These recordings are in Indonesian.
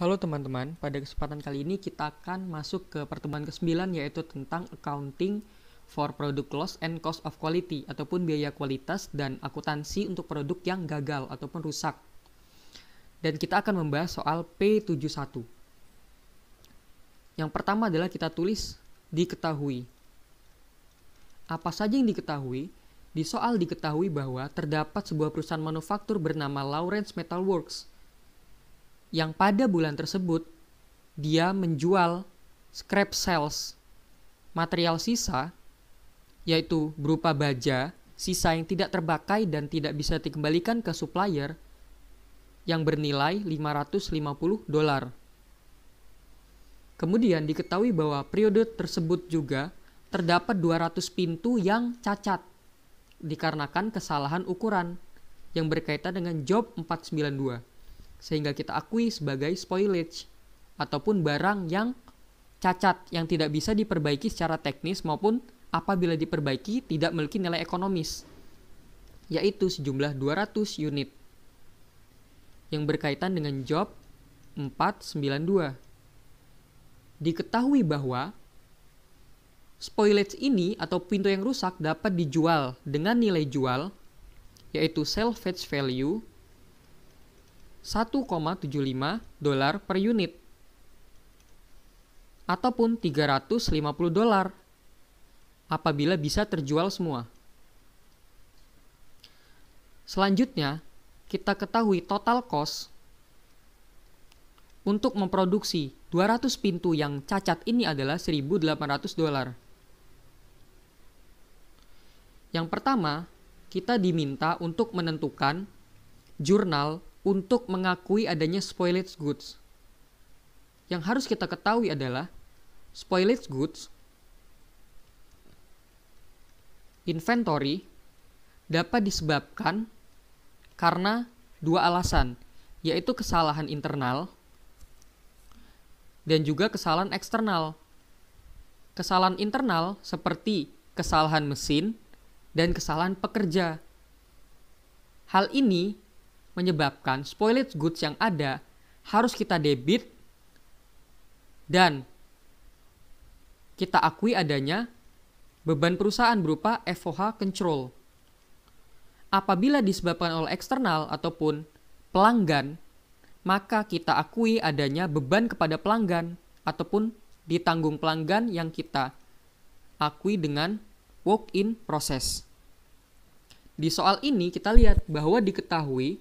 Halo teman-teman, pada kesempatan kali ini kita akan masuk ke pertemuan ke-9 yaitu tentang accounting for product loss and cost of quality ataupun biaya kualitas dan akuntansi untuk produk yang gagal ataupun rusak. Dan kita akan membahas soal P71. Yang pertama adalah kita tulis diketahui. Apa saja yang diketahui? Di soal diketahui bahwa terdapat sebuah perusahaan manufaktur bernama Lawrence Metal Works yang pada bulan tersebut dia menjual scrap sales, material sisa, yaitu berupa baja, sisa yang tidak terpakai dan tidak bisa dikembalikan ke supplier yang bernilai $550. Kemudian diketahui bahwa periode tersebut juga terdapat 200 pintu yang cacat dikarenakan kesalahan ukuran yang berkaitan dengan job 492. Sehingga kita akui sebagai spoilage ataupun barang yang cacat yang tidak bisa diperbaiki secara teknis maupun apabila diperbaiki tidak memiliki nilai ekonomis, yaitu sejumlah 200 unit yang berkaitan dengan job 492. Diketahui bahwa spoilage ini atau pintu yang rusak dapat dijual dengan nilai jual yaitu salvage value $1,75 per unit ataupun $350 apabila bisa terjual semua. Selanjutnya, kita ketahui total cost untuk memproduksi 200 pintu yang cacat ini adalah $1.800. Yang pertama, kita diminta untuk menentukan jurnal untuk mengakui adanya spoilage goods. Yang harus kita ketahui adalah spoilage goods inventory dapat disebabkan karena dua alasan, yaitu kesalahan internal dan juga kesalahan eksternal. Kesalahan internal seperti kesalahan mesin dan kesalahan pekerja. Hal ini menyebabkan spoilage goods yang ada harus kita debit dan kita akui adanya beban perusahaan berupa FOH control. Apabila disebabkan oleh eksternal ataupun pelanggan, maka kita akui adanya beban kepada pelanggan ataupun ditanggung pelanggan yang kita akui dengan walk-in process. Di soal ini kita lihat bahwa diketahui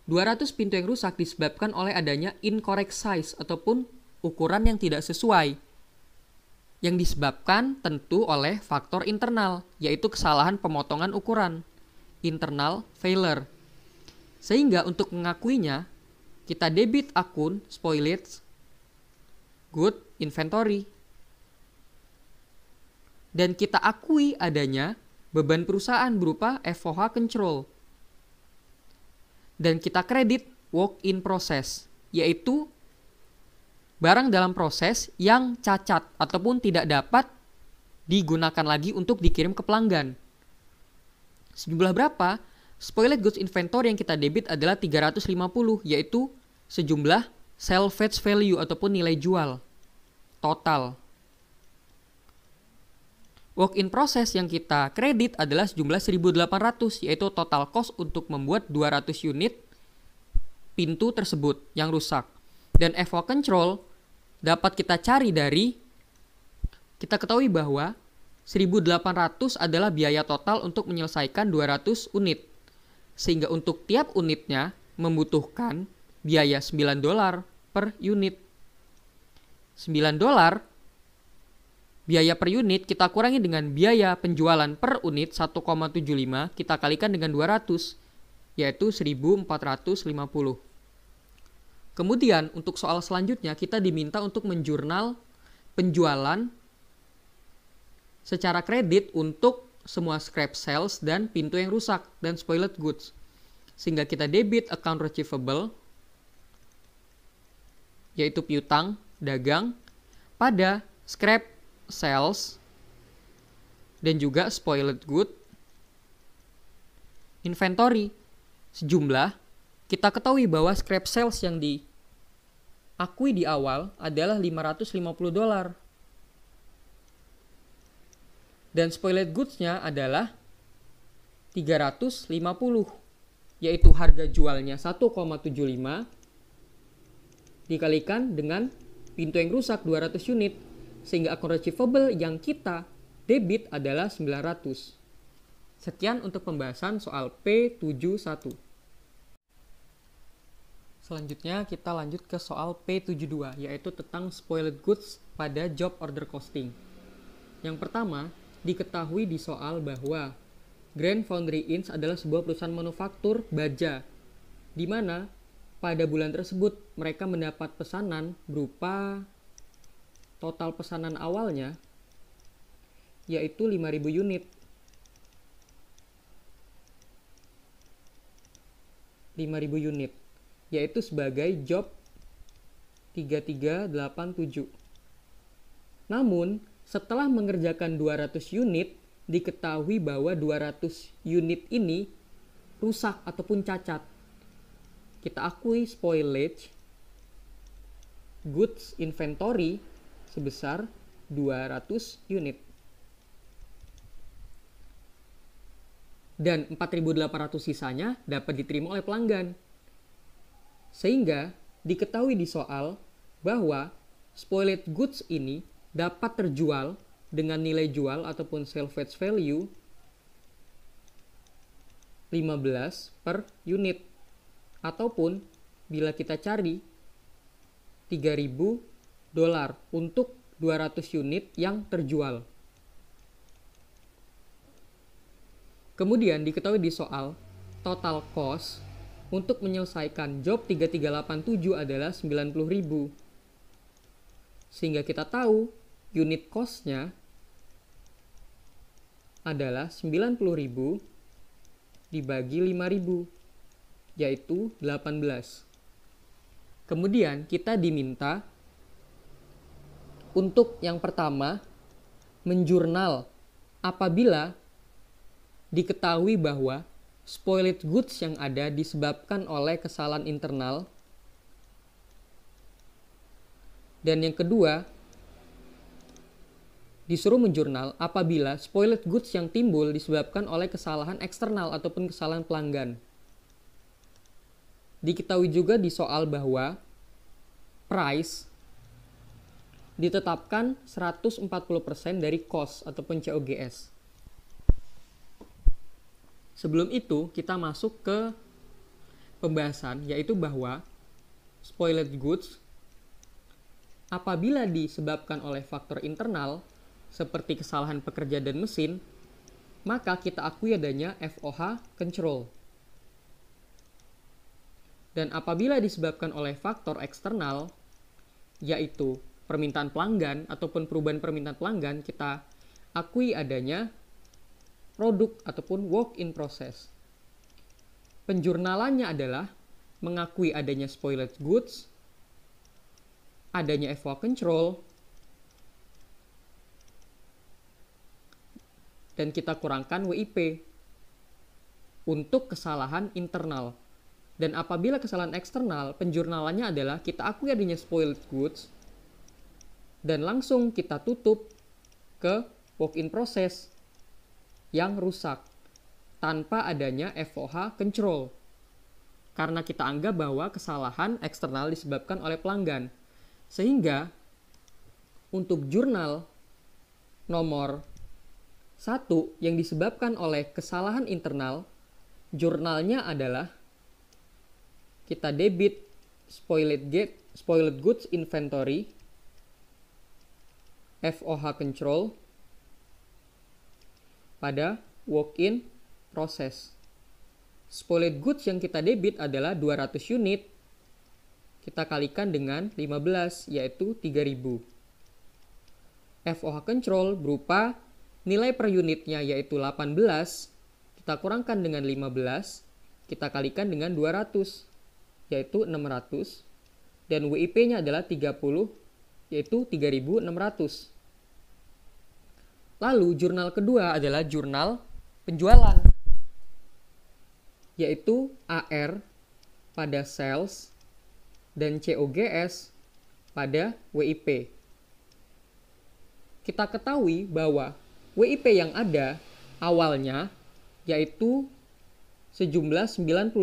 200 pintu yang rusak disebabkan oleh adanya incorrect size ataupun ukuran yang tidak sesuai. Yang disebabkan tentu oleh faktor internal, yaitu kesalahan pemotongan ukuran, internal failure. Sehingga untuk mengakuinya, kita debit akun spoilage good inventory. Dan kita akui adanya beban perusahaan berupa FOH control. Dan kita kredit walk-in process, yaitu barang dalam proses yang cacat ataupun tidak dapat digunakan lagi untuk dikirim ke pelanggan. Sejumlah berapa? Spoilage goods inventory yang kita debit adalah 350, yaitu sejumlah salvage value ataupun nilai jual total. Walk-in process yang kita kredit adalah sejumlah 1.800, yaitu total cost untuk membuat 200 unit pintu tersebut yang rusak. Dan FOH control dapat kita cari dari, kita ketahui bahwa 1.800 adalah biaya total untuk menyelesaikan 200 unit. Sehingga untuk tiap unitnya membutuhkan biaya $9 per unit. $9 biaya per unit kita kurangi dengan biaya penjualan per unit 1,75 kita kalikan dengan 200 yaitu 1.450. Kemudian untuk soal selanjutnya kita diminta untuk menjurnal penjualan secara kredit untuk semua scrap sales dan pintu yang rusak dan spoiled goods. Sehingga kita debit account receivable yaitu piutang dagang pada scrap sales dan juga spoiled good inventory sejumlah, kita ketahui bahwa scrap sales yang akui di awal adalah $550. Dan spoiled goods-nya adalah 350, yaitu harga jualnya 1,75 dikalikan dengan pintu yang rusak 200 unit, sehingga account receivable yang kita debit adalah 900. Sekian untuk pembahasan soal P71. Selanjutnya kita lanjut ke soal P72, yaitu tentang spoiled goods pada job order costing. Yang pertama, diketahui di soal bahwa Grand Foundry Inc. adalah sebuah perusahaan manufaktur baja, di mana pada bulan tersebut mereka mendapat pesanan berupa total pesanan awalnya yaitu 5.000 unit. 5.000 unit, yaitu sebagai job 3387. Namun, setelah mengerjakan 200 unit, diketahui bahwa 200 unit ini rusak ataupun cacat. Kita akui spoilage goods inventory sebesar 200 unit. Dan 4.800 sisanya dapat diterima oleh pelanggan. Sehingga diketahui di soal bahwa spoiled goods ini dapat terjual dengan nilai jual ataupun salvage value 15 per unit. Ataupun bila kita cari $3.000 untuk 200 unit yang terjual. Kemudian diketahui di soal total cost untuk menyelesaikan job 3387 adalah 90.000. Sehingga kita tahu unit cost-nya adalah 90.000 dibagi 5.000, yaitu 18. Kemudian kita diminta untuk yang pertama menjurnal apabila diketahui bahwa spoiled goods yang ada disebabkan oleh kesalahan internal. Dan yang kedua, disuruh menjurnal apabila spoiled goods yang timbul disebabkan oleh kesalahan eksternal ataupun kesalahan pelanggan. Diketahui juga di soal bahwa price ditetapkan 140% dari cost ataupun COGS. Sebelum itu, kita masuk ke pembahasan, yaitu bahwa spoiled goods apabila disebabkan oleh faktor internal seperti kesalahan pekerja dan mesin, maka kita akui adanya FOH control. Dan apabila disebabkan oleh faktor eksternal, yaitu permintaan pelanggan ataupun perubahan permintaan pelanggan, kita akui adanya produk ataupun work in process. Penjurnalannya adalah mengakui adanya spoiled goods, adanya FOH control, dan kita kurangkan WIP untuk kesalahan internal. Dan apabila kesalahan eksternal, penjurnalannya adalah kita akui adanya spoiled goods, dan langsung kita tutup ke work in process yang rusak tanpa adanya FOH control, karena kita anggap bahwa kesalahan eksternal disebabkan oleh pelanggan. Sehingga untuk jurnal nomor 1 yang disebabkan oleh kesalahan internal, jurnalnya adalah kita debit spoiled goods inventory FOH control pada work-in process. Spoiled goods yang kita debit adalah 200 unit. Kita kalikan dengan 15, yaitu 3.000. FOH control berupa nilai per unitnya yaitu 18. Kita kurangkan dengan 15. Kita kalikan dengan 200, yaitu 600. Dan WIP-nya adalah 30, yaitu 3.600. Lalu jurnal kedua adalah jurnal penjualan, yaitu AR pada sales dan COGS pada WIP. Kita ketahui bahwa WIP yang ada awalnya yaitu sejumlah 90.000.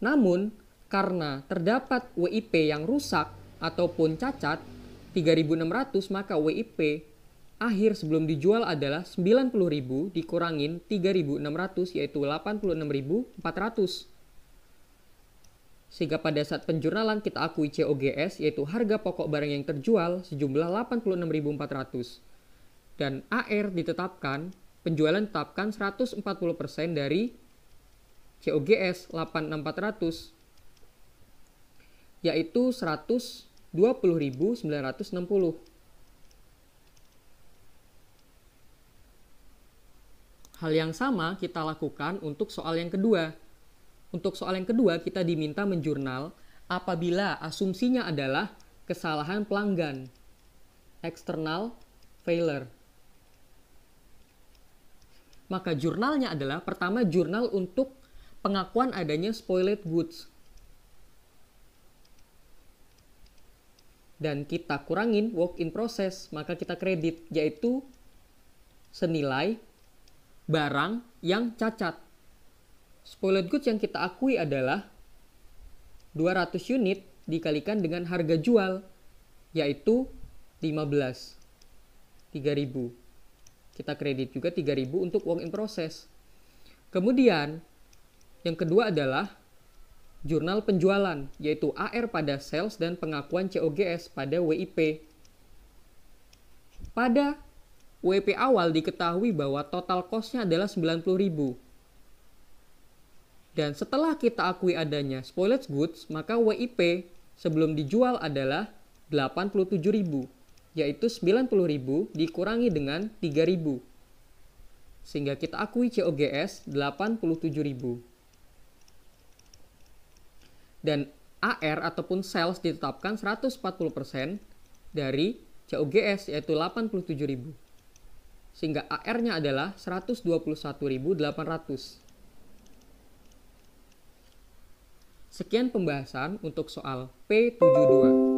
Namun, karena terdapat WIP yang rusak ataupun cacat 3.600, maka WIP akhir sebelum dijual adalah 90.000 dikurangin 3.600 yaitu 86.400. Sehingga pada saat penjurnalan kita akui COGS yaitu harga pokok barang yang terjual sejumlah 86.400. Dan AR ditetapkan, penjualan ditetapkan 140% dari COGS 86.400 yaitu 120.960. Hal yang sama kita lakukan untuk soal yang kedua. Untuk soal yang kedua kita diminta menjurnal apabila asumsinya adalah kesalahan pelanggan, external failure. Maka jurnalnya adalah pertama jurnal untuk pengakuan adanya spoiled goods. Dan kita kurangin work in process, maka kita kredit yaitu senilai barang yang cacat. Spoiled goods yang kita akui adalah 200 unit dikalikan dengan harga jual yaitu 3.000. Kita kredit juga 3.000 untuk work in process. Kemudian yang kedua adalah jurnal penjualan yaitu AR pada sales dan pengakuan COGS pada WIP. Pada WIP awal diketahui bahwa total cost-nya adalah 90.000. Dan setelah kita akui adanya spoiled goods, maka WIP sebelum dijual adalah 87.000, yaitu 90.000 dikurangi dengan 3.000. Sehingga kita akui COGS 87.000. Dan AR ataupun sales ditetapkan 140% dari COGS yaitu 87.000. Sehingga AR-nya adalah 121.800. Sekian pembahasan untuk soal P72.